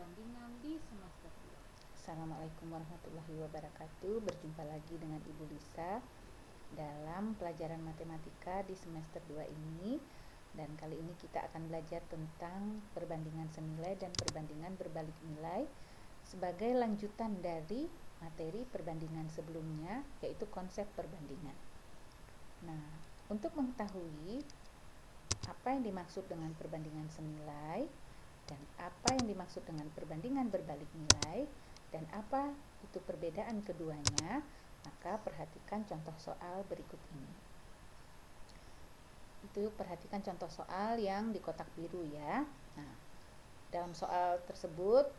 perbandingan di semester 2. Assalamualaikum warahmatullahi wabarakatuh. Berjumpa lagi dengan Ibu Lisa dalam pelajaran matematika di semester 2 ini. Dan kali ini kita akan belajar tentang perbandingan senilai dan perbandingan berbalik nilai sebagai lanjutan dari materi perbandingan sebelumnya, yaitu konsep perbandingan. Nah, untuk mengetahui apa yang dimaksud dengan perbandingan senilai dan apa yang dimaksud dengan perbandingan berbalik nilai dan apa itu perbedaan keduanya, maka perhatikan contoh soal berikut ini. Itu perhatikan contoh soal yang di kotak biru ya. Nah, dalam soal tersebut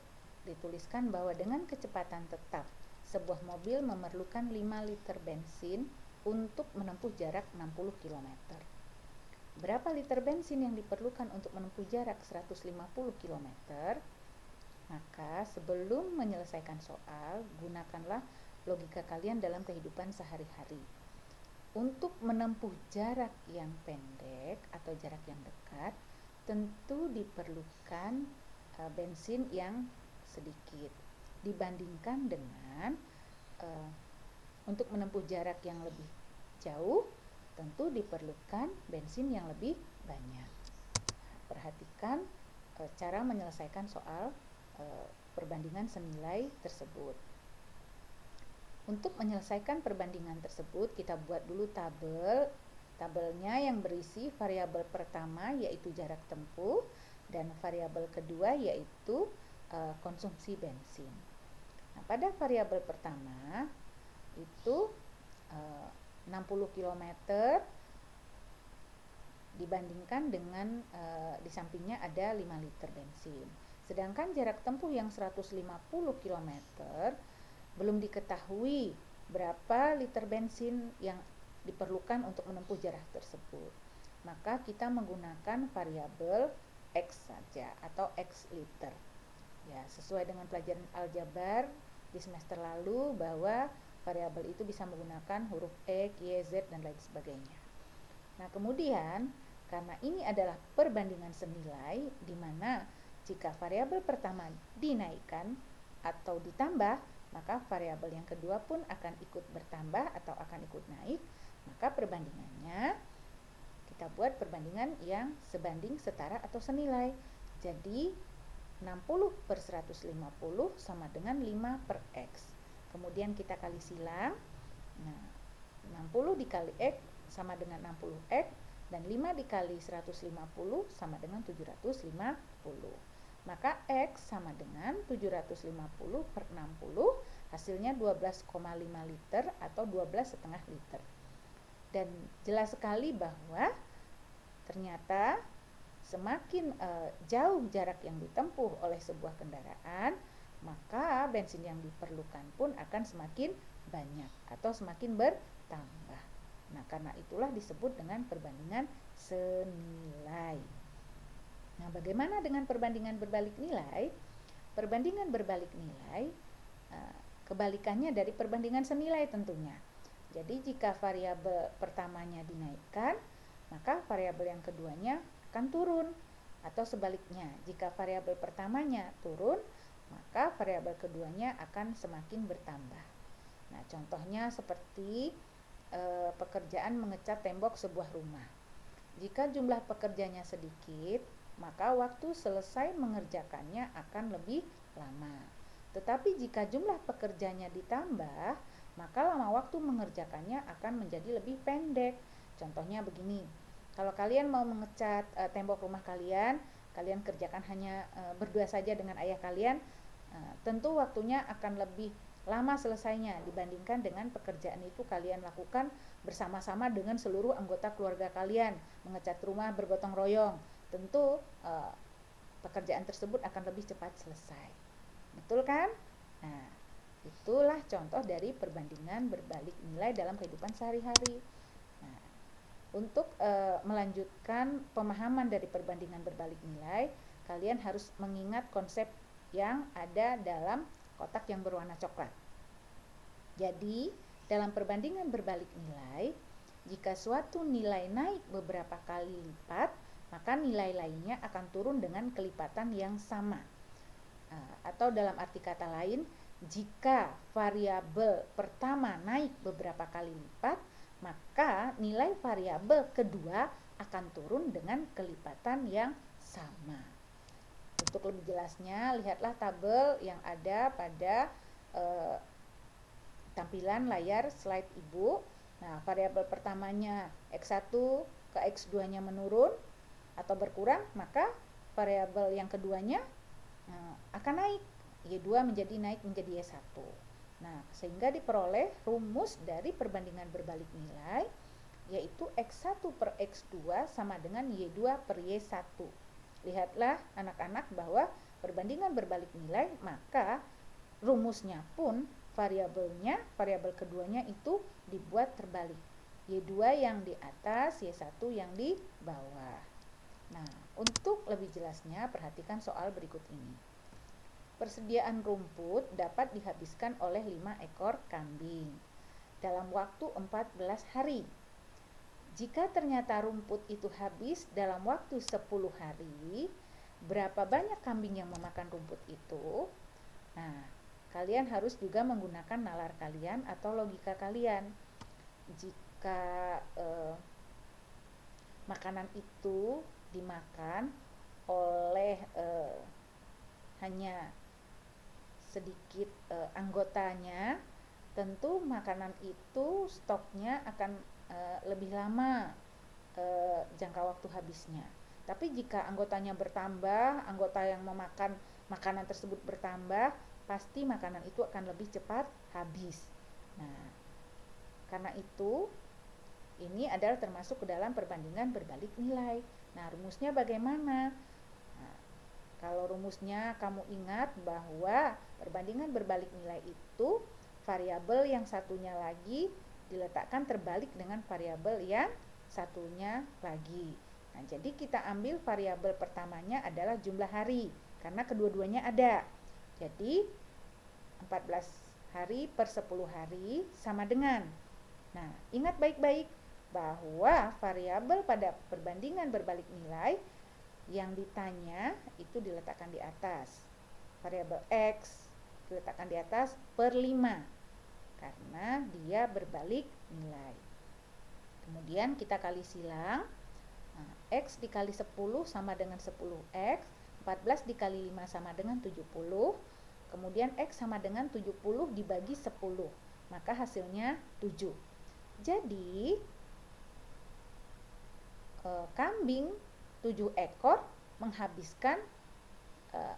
dituliskan bahwa dengan kecepatan tetap sebuah mobil memerlukan 5 liter bensin untuk menempuh jarak 60 km. Berapa liter bensin yang diperlukan untuk menempuh jarak 150 km? Maka sebelum menyelesaikan soal, gunakanlah logika kalian dalam kehidupan sehari-hari. Untuk menempuh jarak yang pendek atau jarak yang dekat, tentu diperlukan bensin yang sedikit dibandingkan dengan untuk menempuh jarak yang lebih jauh, tentu diperlukan bensin yang lebih banyak. Perhatikan cara menyelesaikan soal perbandingan senilai tersebut. Untuk menyelesaikan perbandingan tersebut, kita buat dulu tabelnya yang berisi variabel pertama yaitu jarak tempuh dan variabel kedua yaitu konsumsi bensin. Nah, pada variabel pertama itu 60 km dibandingkan dengan di sampingnya ada 5 liter bensin. Sedangkan jarak tempuh yang 150 km belum diketahui berapa liter bensin yang diperlukan untuk menempuh jarak tersebut. Maka kita menggunakan variabel X saja atau X liter. Ya, sesuai dengan pelajaran aljabar di semester lalu bahwa variabel itu bisa menggunakan huruf X, Y, Z dan lain sebagainya. Nah, kemudian karena ini adalah perbandingan senilai di mana jika variabel pertama dinaikkan atau ditambah, maka variabel yang kedua pun akan ikut bertambah atau akan ikut naik, maka perbandingannya kita buat perbandingan yang sebanding, setara atau senilai. Jadi 60 per 150 sama dengan 5 per X. Kemudian kita kali silang. Nah, 60 dikali X sama dengan 60X dan 5 dikali 150 sama dengan 750. Maka X sama dengan 750 per 60, hasilnya 12,5 liter atau 12,5 liter. Dan jelas sekali bahwa ternyata semakin jauh jarak yang ditempuh oleh sebuah kendaraan, maka bensin yang diperlukan pun akan semakin banyak atau semakin bertambah. Nah, karena itulah disebut dengan perbandingan senilai. Nah, bagaimana dengan perbandingan berbalik nilai? Perbandingan berbalik nilai kebalikannya dari perbandingan senilai tentunya. Jadi jika variabel pertamanya dinaikkan, maka variabel yang keduanya akan turun. Atau sebaliknya, jika variabel pertamanya turun, maka variabel keduanya akan semakin bertambah. Nah, contohnya seperti pekerjaan mengecat tembok sebuah rumah. Jika jumlah pekerjanya sedikit, maka waktu selesai mengerjakannya akan lebih lama. Tetapi jika jumlah pekerjanya ditambah, maka lama waktu mengerjakannya akan menjadi lebih pendek. Contohnya begini, kalau kalian mau mengecat tembok rumah kalian kerjakan hanya berdua saja dengan ayah kalian, tentu waktunya akan lebih lama selesainya dibandingkan dengan pekerjaan itu kalian lakukan bersama-sama dengan seluruh anggota keluarga kalian, mengecat rumah bergotong royong. Tentu pekerjaan tersebut akan lebih cepat selesai. Betul kan? Nah, itulah contoh dari perbandingan berbalik nilai dalam kehidupan sehari-hari. Nah, untuk melanjutkan pemahaman dari perbandingan berbalik nilai, kalian harus mengingat konsep yang ada dalam kotak yang berwarna coklat. Jadi, dalam perbandingan berbalik nilai, jika suatu nilai naik beberapa kali lipat, maka nilai lainnya akan turun dengan kelipatan yang sama. atau dalam arti kata lain, jika variabel pertama naik beberapa kali lipat, maka nilai variabel kedua akan turun dengan kelipatan yang sama. Untuk lebih jelasnya, lihatlah tabel yang ada pada tampilan layar slide Ibu. Nah, variabel pertamanya X1 ke X2-nya menurun atau berkurang, maka variabel yang keduanya akan naik. Y2 menjadi naik menjadi Y1. Nah, sehingga diperoleh rumus dari perbandingan berbalik nilai, yaitu X1 per X2 sama dengan Y2 per Y1. Lihatlah anak-anak bahwa perbandingan berbalik nilai, maka rumusnya pun variabel keduanya itu dibuat terbalik. Y2 yang di atas, Y1 yang di bawah. Nah, untuk lebih jelasnya perhatikan soal berikut ini. Persediaan rumput dapat dihabiskan oleh 5 ekor kambing dalam waktu 14 hari. Jika ternyata rumput itu habis dalam waktu 10 hari, berapa banyak kambing yang memakan rumput itu? Nah, kalian harus juga menggunakan nalar kalian atau logika kalian. Jika makanan itu dimakan oleh hanya sedikit anggotanya, tentu makanan itu stoknya akan lebih lama jangka waktu habisnya. Tapi jika anggotanya bertambah, anggota yang memakan makanan tersebut bertambah, pasti makanan itu akan lebih cepat habis. Nah, karena itu ini adalah termasuk ke dalam perbandingan berbalik nilai. Nah, rumusnya bagaimana? Kalau rumusnya kamu ingat bahwa perbandingan berbalik nilai itu variabel yang satunya lagi diletakkan terbalik dengan variabel yang satunya lagi. Nah, jadi kita ambil variabel pertamanya adalah jumlah hari karena kedua-duanya ada. Jadi 14 hari per 10 hari sama dengan. Nah, ingat baik-baik bahwa variabel pada perbandingan berbalik nilai yang ditanya itu diletakkan di atas. Variabel X diletakkan di atas per 5 karena dia berbalik nilai. Kemudian kita kali silang. Nah, X dikali 10 sama dengan 10X, 14 dikali 5 sama dengan 70. Kemudian X sama dengan 70 dibagi 10, maka hasilnya 7. Jadi kambing 7 ekor menghabiskan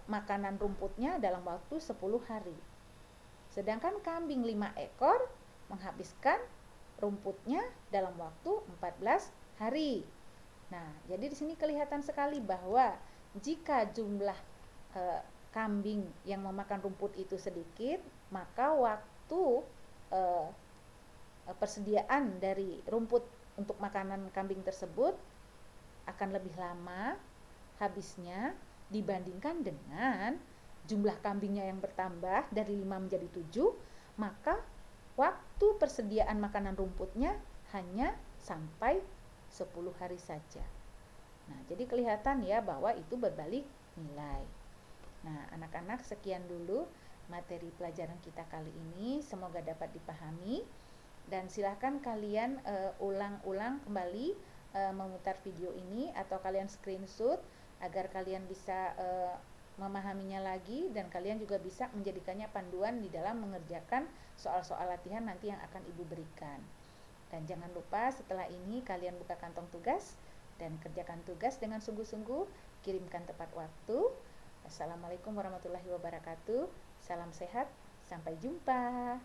makanan rumputnya dalam waktu 10 hari. Sedangkan kambing 5 ekor menghabiskan rumputnya dalam waktu 14 hari. Nah, jadi di sini kelihatan sekali bahwa jika jumlah kambing yang memakan rumput itu sedikit, maka waktu persediaan dari rumput untuk makanan kambing tersebut akan lebih lama habisnya dibandingkan dengan jumlah kambingnya yang bertambah dari 5 menjadi 7, maka waktu persediaan makanan rumputnya hanya sampai 10 hari saja. Nah, jadi kelihatan ya bahwa itu berbalik nilai. Nah, anak-anak, sekian dulu materi pelajaran kita kali ini, semoga dapat dipahami dan silahkan kalian ulang-ulang kembali memutar video ini atau kalian screenshot agar kalian bisa memahaminya lagi dan kalian juga bisa menjadikannya panduan di dalam mengerjakan soal-soal latihan nanti yang akan Ibu berikan. Dan jangan lupa setelah ini kalian buka kantong tugas dan kerjakan tugas dengan sungguh-sungguh, kirimkan tepat waktu. Assalamualaikum warahmatullahi wabarakatuh. Salam sehat, sampai jumpa.